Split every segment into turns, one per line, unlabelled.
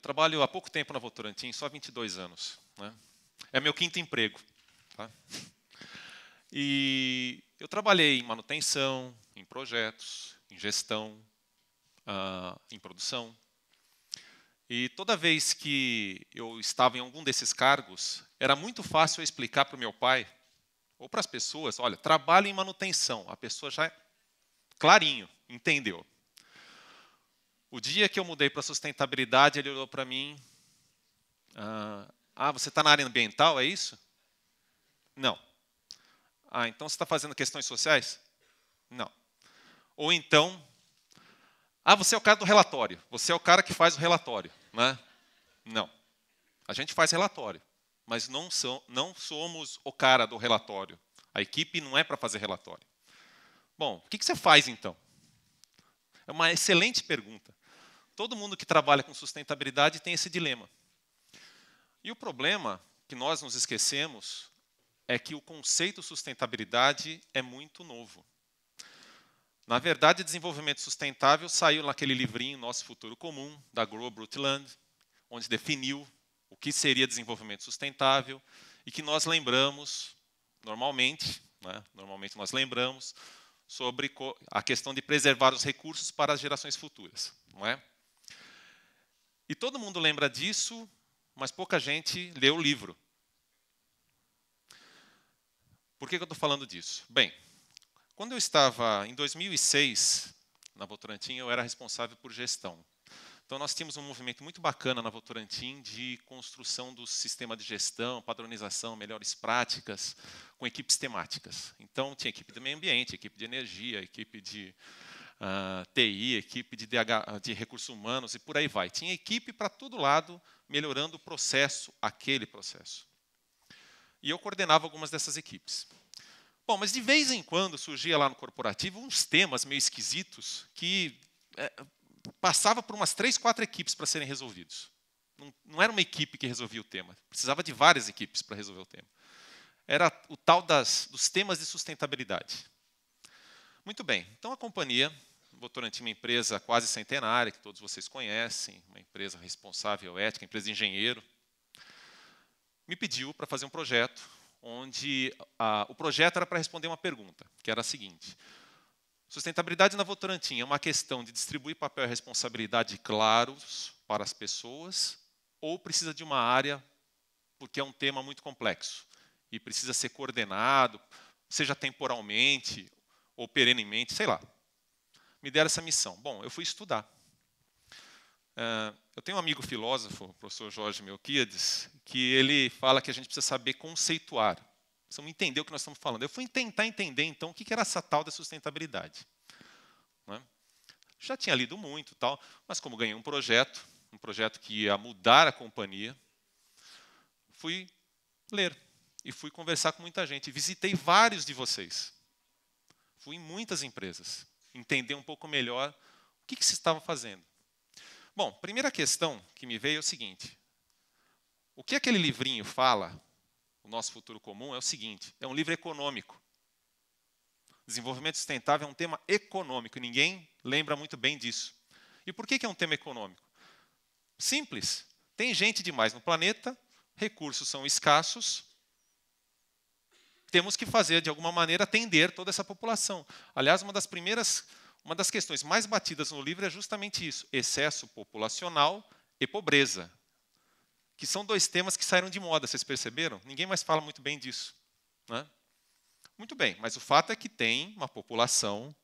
trabalho há pouco tempo na Votorantim, só 22 anos. Né? É meu quinto emprego. Tá? E eu trabalhei em manutenção, em projetos, em gestão, em produção. E toda vez que eu estava em algum desses cargos, era muito fácil eu explicar para o meu pai, ou para as pessoas, olha, trabalho em manutenção. A pessoa já, clarinho, entendeu. O dia que eu mudei para sustentabilidade, ele olhou para mim, você está na área ambiental, é isso? Não. Então você está fazendo questões sociais? Não. Ou então, você é o cara do relatório, você é o cara que faz o relatório. Né? Não. A gente faz relatório, mas não somos o cara do relatório. A equipe não é para fazer relatório. Bom, o que você faz então? É uma excelente pergunta. Todo mundo que trabalha com sustentabilidade tem esse dilema. E o problema que nós nos esquecemos é que o conceito sustentabilidade é muito novo. Na verdade, desenvolvimento sustentável saiu naquele livrinho Nosso Futuro Comum, da Gro Brundtland, onde definiu o que seria desenvolvimento sustentável e que nós lembramos, normalmente nós lembramos sobre a questão de preservar os recursos para as gerações futuras. Não é? E todo mundo lembra disso, mas pouca gente lê o livro. Por que eu estou falando disso? Bem, quando eu estava em 2006 na Votorantim, eu era responsável por gestão. Então, nós tínhamos um movimento muito bacana na Votorantim de construção do sistema de gestão, padronização, melhores práticas, com equipes temáticas. Então, tinha equipe de meio ambiente, equipe de energia, equipe de TI, equipe de recursos humanos e por aí vai. Tinha equipe para todo lado, melhorando o processo, aquele processo. E eu coordenava algumas dessas equipes. Bom, mas de vez em quando surgia lá no corporativo uns temas meio esquisitos que passava por umas 3, 4 equipes para serem resolvidos. Não era uma equipe que resolvia o tema, precisava de várias equipes para resolver o tema. Era o tal dos temas de sustentabilidade. Muito bem, então a companhia, Votorantim, uma empresa quase centenária, que todos vocês conhecem, uma empresa responsável, ética, empresa de engenheiro, me pediu para fazer um projeto, onde o projeto era para responder uma pergunta, que era a seguinte: sustentabilidade na Votorantim é uma questão de distribuir papel e responsabilidade claros para as pessoas ou precisa de uma área porque é um tema muito complexo e precisa ser coordenado, seja temporalmente ou perenemente, sei lá. Me deram essa missão. Bom, eu fui estudar. Eu tenho um amigo filósofo, o professor Jorge Melquiades, que ele fala que a gente precisa saber conceituar. Precisamos entender o que nós estamos falando. Eu fui tentar entender, então, o que era essa tal da sustentabilidade. Né? Já tinha lido muito, tal, mas como ganhei um projeto que ia mudar a companhia, fui ler e fui conversar com muita gente. Visitei vários de vocês. Fui em muitas empresas, entender um pouco melhor o que se estava fazendo. Bom, primeira questão que me veio é o seguinte: o que aquele livrinho fala, o Nosso Futuro Comum, é o seguinte: é um livro econômico. Desenvolvimento sustentável é um tema econômico, e ninguém lembra muito bem disso. E por que é um tema econômico? Simples. Tem gente demais no planeta, recursos são escassos, temos que fazer, de alguma maneira, atender toda essa população. Aliás, uma das questões mais batidas no livro é justamente isso: excesso populacional e pobreza, que são 2 temas que saíram de moda, vocês perceberam? Ninguém mais fala muito bem disso. Né? Muito bem, mas o fato é que tem uma população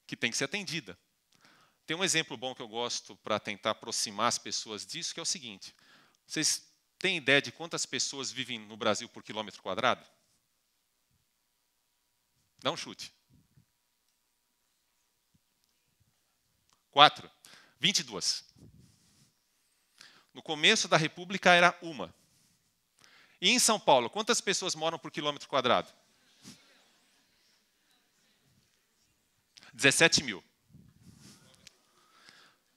que tem que ser atendida. Tem um exemplo bom que eu gosto para tentar aproximar as pessoas disso, que é o seguinte: vocês têm ideia de quantas pessoas vivem no Brasil por quilômetro quadrado? Dá um chute. 4. 22. No começo da República era 1. E em São Paulo, quantas pessoas moram por quilômetro quadrado? 17 mil.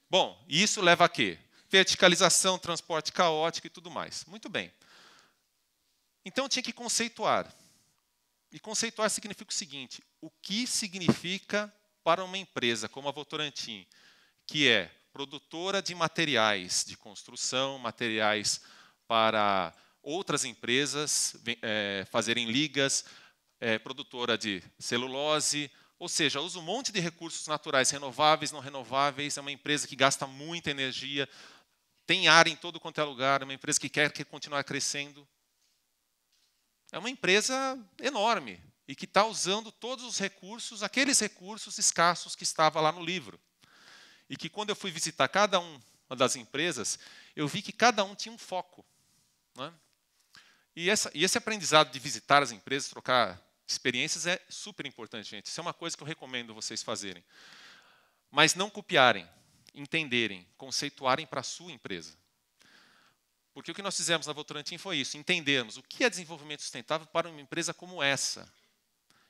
Bom, e isso leva a quê? Verticalização, transporte caótico e tudo mais. Muito bem. Então, eu tinha que conceituar. E conceituar significa o seguinte: o que significa para uma empresa como a Votorantim, que é produtora de materiais de construção, materiais para outras empresas fazerem ligas, produtora de celulose, ou seja, usa um monte de recursos naturais renováveis, não renováveis, é uma empresa que gasta muita energia, tem área em todo quanto é lugar, é uma empresa que quer continuar crescendo. É uma empresa enorme e que está usando todos os recursos, aqueles recursos escassos que estavam lá no livro. E que quando eu fui visitar cada uma das empresas, eu vi que cada um tinha um foco, né? E esse aprendizado de visitar as empresas, trocar experiências é super importante, gente. Isso é uma coisa que eu recomendo vocês fazerem. Mas não copiarem, entenderem, conceituarem para a sua empresa. Porque o que nós fizemos na Votorantim foi isso, entendermos o que é desenvolvimento sustentável para uma empresa como essa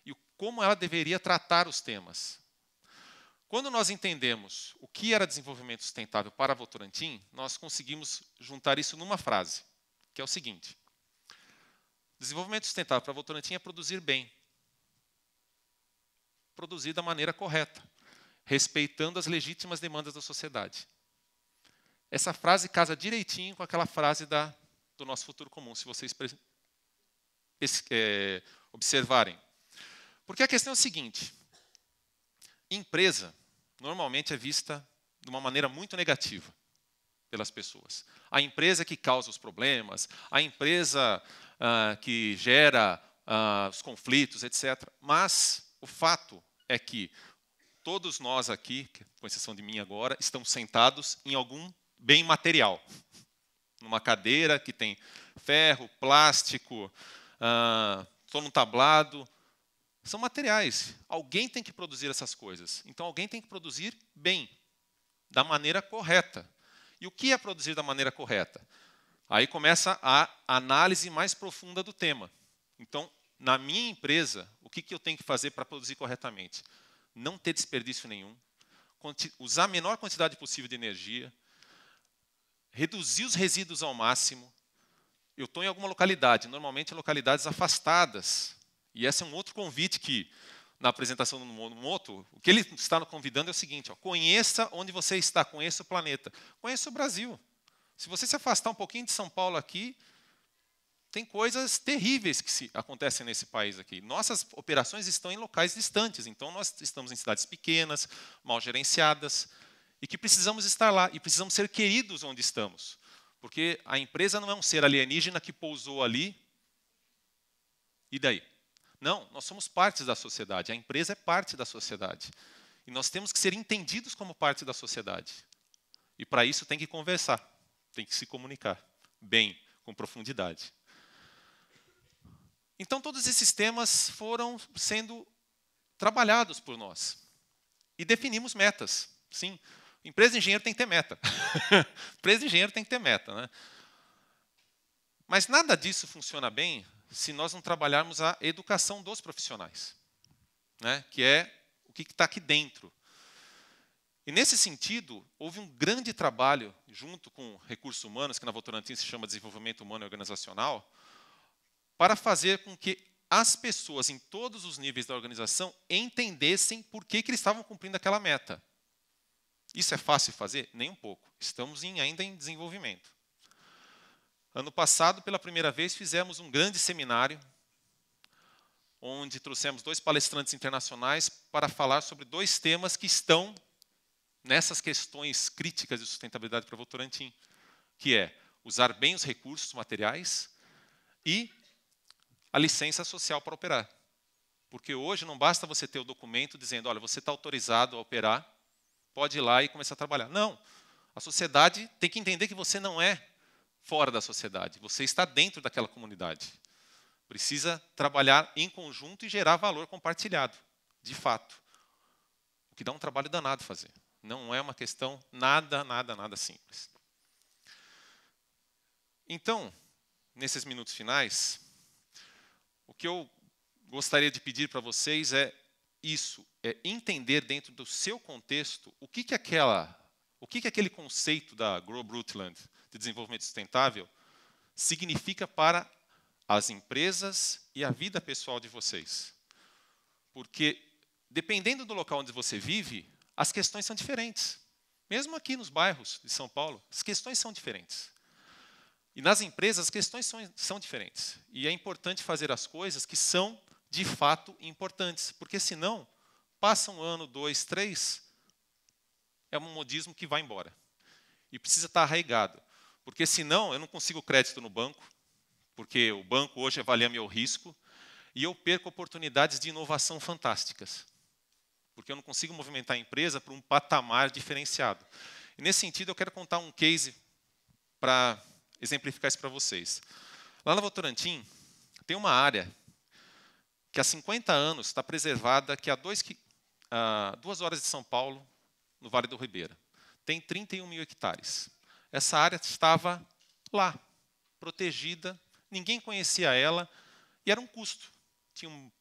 e como ela deveria tratar os temas. Quando nós entendemos o que era desenvolvimento sustentável para a Votorantim, nós conseguimos juntar isso numa frase, que é o seguinte: desenvolvimento sustentável para a Votorantim é produzir bem. Produzir da maneira correta, respeitando as legítimas demandas da sociedade. Essa frase casa direitinho com aquela frase do nosso futuro comum, se vocês observarem. Porque a questão é a seguinte: empresa normalmente é vista de uma maneira muito negativa pelas pessoas. A empresa que causa os problemas, a empresa que gera os conflitos, etc. Mas o fato é que todos nós aqui, com exceção de mim agora, estamos sentados em algum bem material. Numa cadeira que tem ferro, plástico, estou num tablado. São materiais. Alguém tem que produzir essas coisas. Então, alguém tem que produzir bem, da maneira correta. E o que é produzir da maneira correta? Aí começa a análise mais profunda do tema. Então, na minha empresa, o que eu tenho que fazer para produzir corretamente? Não ter desperdício nenhum, usar a menor quantidade possível de energia, reduzir os resíduos ao máximo. Eu estou em alguma localidade, normalmente em localidades afastadas. E esse é um outro convite que, na apresentação do Moto, o que ele está nos convidando é o seguinte: conheça onde você está, conheça o planeta, conheça o Brasil. Se você se afastar um pouquinho de São Paulo aqui, tem coisas terríveis que acontecem nesse país aqui. Nossas operações estão em locais distantes, então nós estamos em cidades pequenas, mal gerenciadas, e que precisamos estar lá, e precisamos ser queridos onde estamos. Porque a empresa não é um ser alienígena que pousou ali, e daí? Não, nós somos parte da sociedade, a empresa é parte da sociedade. E nós temos que ser entendidos como parte da sociedade. E para isso tem que conversar, tem que se comunicar bem, com profundidade. Então todos esses temas foram sendo trabalhados por nós. E definimos metas, sim. Empresa de engenheiro tem que ter meta. Empresa de engenheiro tem que ter meta, né? Mas nada disso funciona bem se nós não trabalharmos a educação dos profissionais, né? Que é o que está aqui dentro. E, nesse sentido, houve um grande trabalho, junto com recursos humanos, que na Votorantim se chama Desenvolvimento Humano e Organizacional, para fazer com que as pessoas, em todos os níveis da organização, entendessem por que eles estavam cumprindo aquela meta. Isso é fácil de fazer? Nem um pouco. Estamos ainda em desenvolvimento. Ano passado, pela primeira vez, fizemos um grande seminário, onde trouxemos 2 palestrantes internacionais para falar sobre 2 temas que estão nessas questões críticas de sustentabilidade para a Votorantim, que é usar bem os recursos materiais e a licença social para operar. Porque hoje não basta você ter o documento dizendo: olha, você está autorizado a operar, pode ir lá e começar a trabalhar. Não, a sociedade tem que entender que você não é fora da sociedade, você está dentro daquela comunidade. Precisa trabalhar em conjunto e gerar valor compartilhado, de fato. O que dá um trabalho danado fazer. Não é uma questão nada simples. Então, nesses minutos finais, o que eu gostaria de pedir para vocês é isso, é entender dentro do seu contexto o que aquele conceito da Grow Brundtland de desenvolvimento sustentável significa para as empresas e a vida pessoal de vocês. Porque, dependendo do local onde você vive, as questões são diferentes. Mesmo aqui nos bairros de São Paulo, as questões são diferentes. E nas empresas, as questões são diferentes. E é importante fazer as coisas que são, de fato, importantes. Porque, senão, passa um ano, 2, 3, é um modismo que vai embora. E precisa estar arraigado. Porque, senão, eu não consigo crédito no banco, porque o banco hoje avalia meu risco, e eu perco oportunidades de inovação fantásticas. Porque eu não consigo movimentar a empresa para um patamar diferenciado. E, nesse sentido, eu quero contar um case para exemplificar isso para vocês. Lá na Votorantim, tem uma área que há 50 anos está preservada, que é a 2 horas de São Paulo, no Vale do Ribeira. Tem 31 mil hectares. Essa área estava lá, protegida, ninguém conhecia ela, e era um custo. Tinham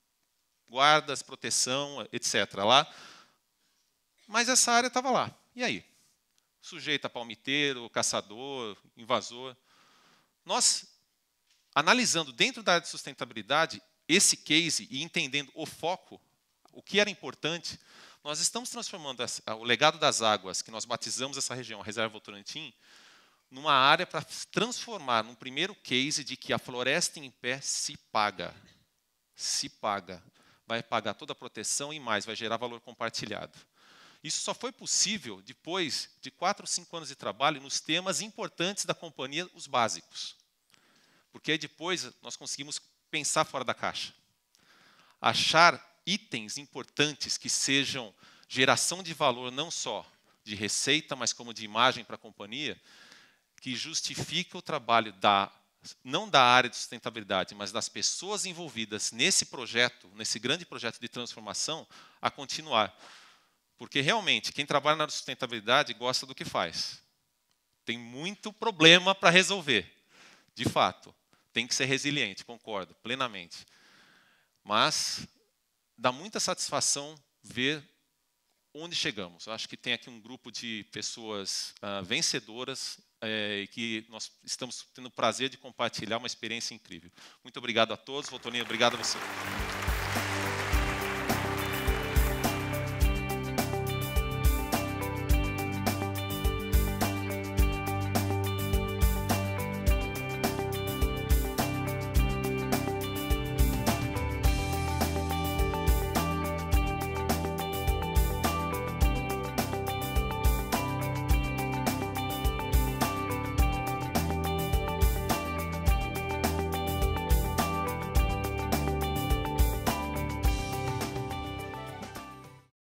guardas, proteção, etc. lá. Mas essa área estava lá. E aí? Sujeita a palmiteiro, caçador, invasor. Nós, analisando dentro da área de sustentabilidade, esse case e entendendo o foco, o que era importante, nós estamos transformando o legado das águas, que nós batizamos essa região, a Reserva Votorantim, numa área para transformar num primeiro case de que a floresta em pé se paga. Se paga. Vai pagar toda a proteção e mais, vai gerar valor compartilhado. Isso só foi possível depois de 4 ou 5 anos de trabalho nos temas importantes da companhia, os básicos. Porque aí depois nós conseguimos pensar fora da caixa. Achar itens importantes que sejam geração de valor não só de receita, mas como de imagem para a companhia, que justifique o trabalho não da área de sustentabilidade, mas das pessoas envolvidas nesse projeto, nesse grande projeto de transformação, a continuar. Porque, realmente, quem trabalha na sustentabilidade gosta do que faz. Tem muito problema para resolver, de fato. Tem que ser resiliente, concordo, plenamente. Mas dá muita satisfação ver onde chegamos. Eu acho que tem aqui um grupo de pessoas vencedoras e que nós estamos tendo o prazer de compartilhar uma experiência incrível. Muito obrigado a todos. Votoninha, obrigado a você.